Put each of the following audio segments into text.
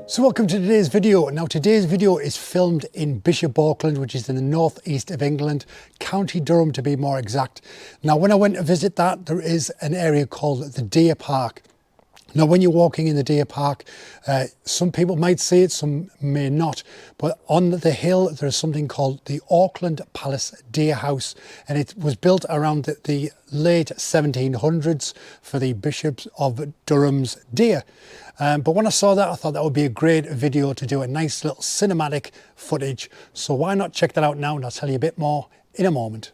So welcome to today's video. Now today's video is filmed in Bishop Auckland, which is in the northeast of England, County Durham to be more exact. Now when I went to visit that, there is an area called the Deer Park. Now when you're walking in the Deer Park, some people might see it, some may not, but on the hill there's something called the Auckland Palace Deer House, and it was built around the late 1700s for the Bishops of Durham's deer. But when I saw that, I thought that would be a great video to do a nice little cinematic footage. So why not check that out now, and I'll tell you a bit more in a moment.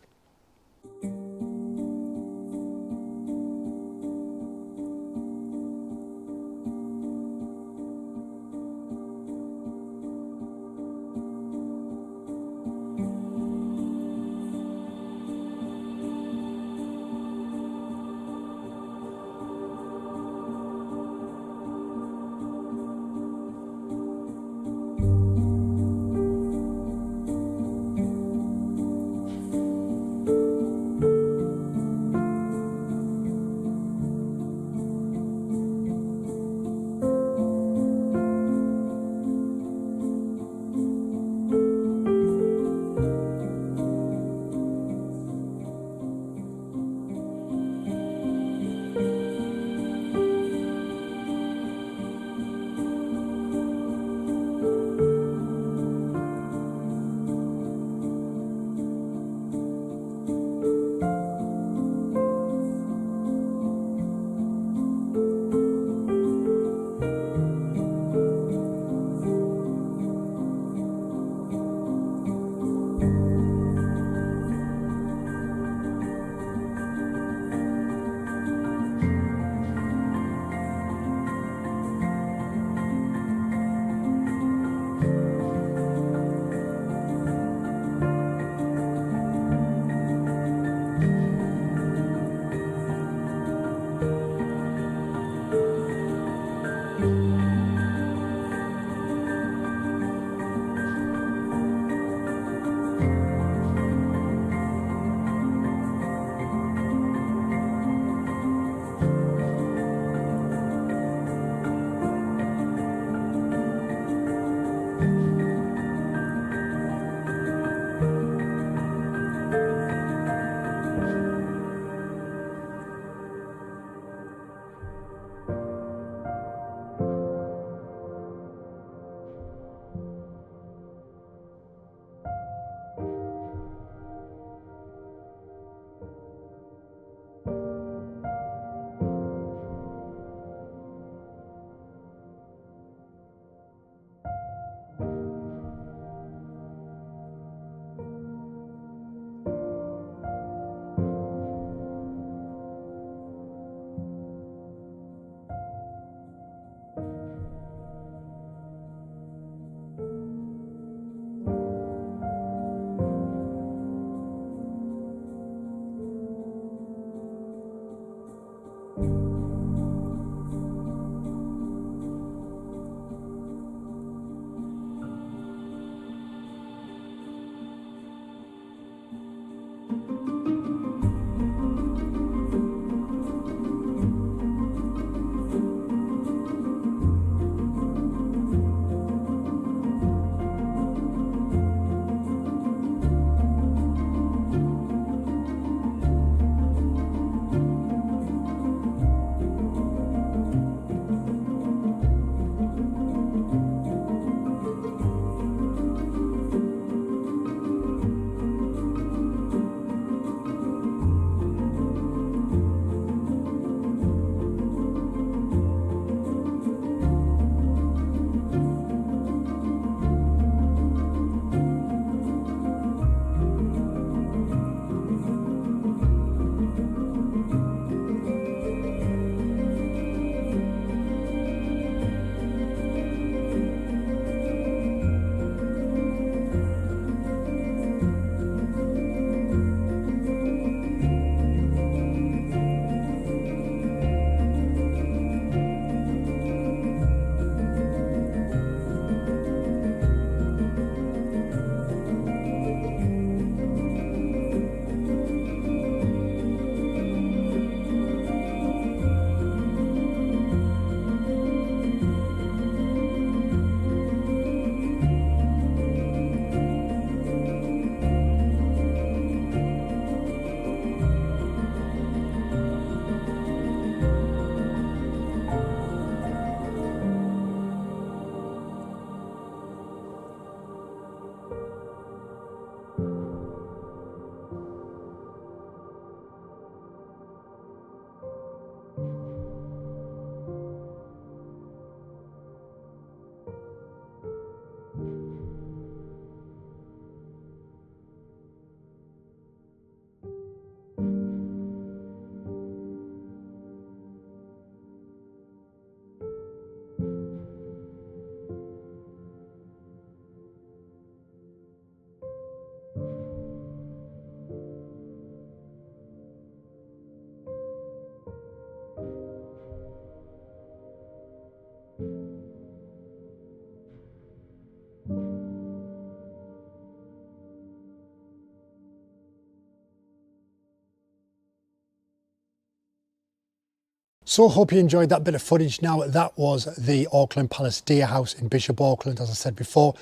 So I hope you enjoyed that bit of footage. Now that was the Auckland Palace Deer House in Bishop Auckland, as I said before,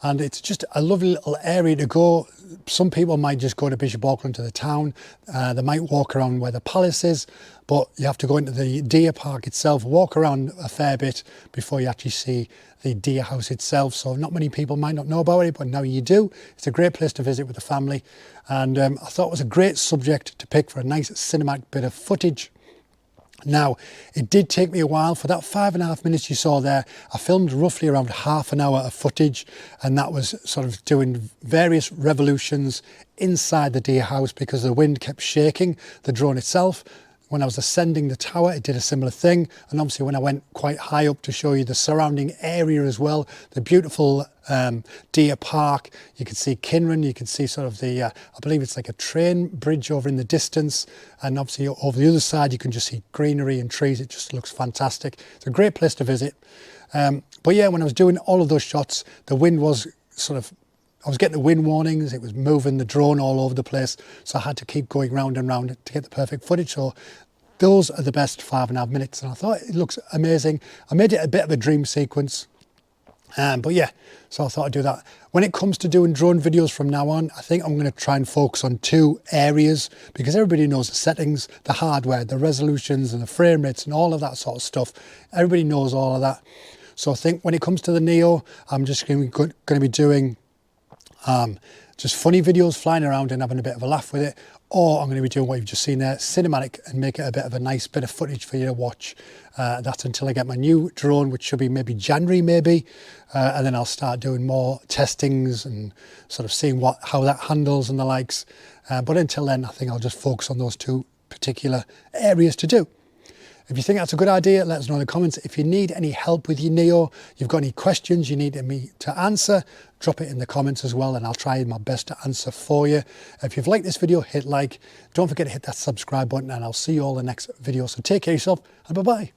and it's just a lovely little area to go. Some people might just go to Bishop Auckland to the town, they might walk around where the palace is, but you have to go into the deer park itself, walk around a fair bit before you actually see the deer house itself. So not many people might not know about it, but now you do. It's a great place to visit with the family, and I thought it was a great subject to pick for a nice cinematic bit of footage. Now, it did take me a while. For that 5.5 minutes you saw there, I filmed roughly around half an hour of footage, and that was sort of doing various revolutions inside the deer house because the wind kept shaking the drone itself. When I was ascending the tower, it did a similar thing. And obviously when I went quite high up to show you the surrounding area as well, the beautiful deer park, you can see Kinran, you can see sort of the, I believe it's like a train bridge over in the distance. And obviously over the other side, you can just see greenery and trees. It just looks fantastic. It's a great place to visit. But yeah, when I was doing all of those shots, the wind was sort of, I was getting the wind warnings, it was moving the drone all over the place, so I had to keep going round and round to get the perfect footage. So those are the best 5.5 minutes, and I thought it looks amazing. I made it a bit of a dream sequence, but yeah, so I thought I'd do that. When it comes to doing drone videos from now on, I think I'm going to try and focus on 2 areas, because everybody knows the settings, the hardware, the resolutions and the frame rates and all of that sort of stuff. Everybody knows all of that. So I think when it comes to the Neo, I'm just going to be doing just funny videos, flying around and having a bit of a laugh with it, or I'm going to be doing what you've just seen there, cinematic, and make it a bit of a nice bit of footage for you to watch. That's until I get my new drone, which should be maybe January and then I'll start doing more testings and sort of seeing how that handles and the likes. But until then, I think I'll just focus on those 2 particular areas to do. If you think that's a good idea, let us know in the comments. If you need any help with your Neo, you've got any questions you need me to answer, drop it in the comments as well, and I'll try my best to answer for you. If you've liked this video, hit like. Don't forget to hit that subscribe button, and I'll see you all in the next video. So take care of yourself, and bye-bye.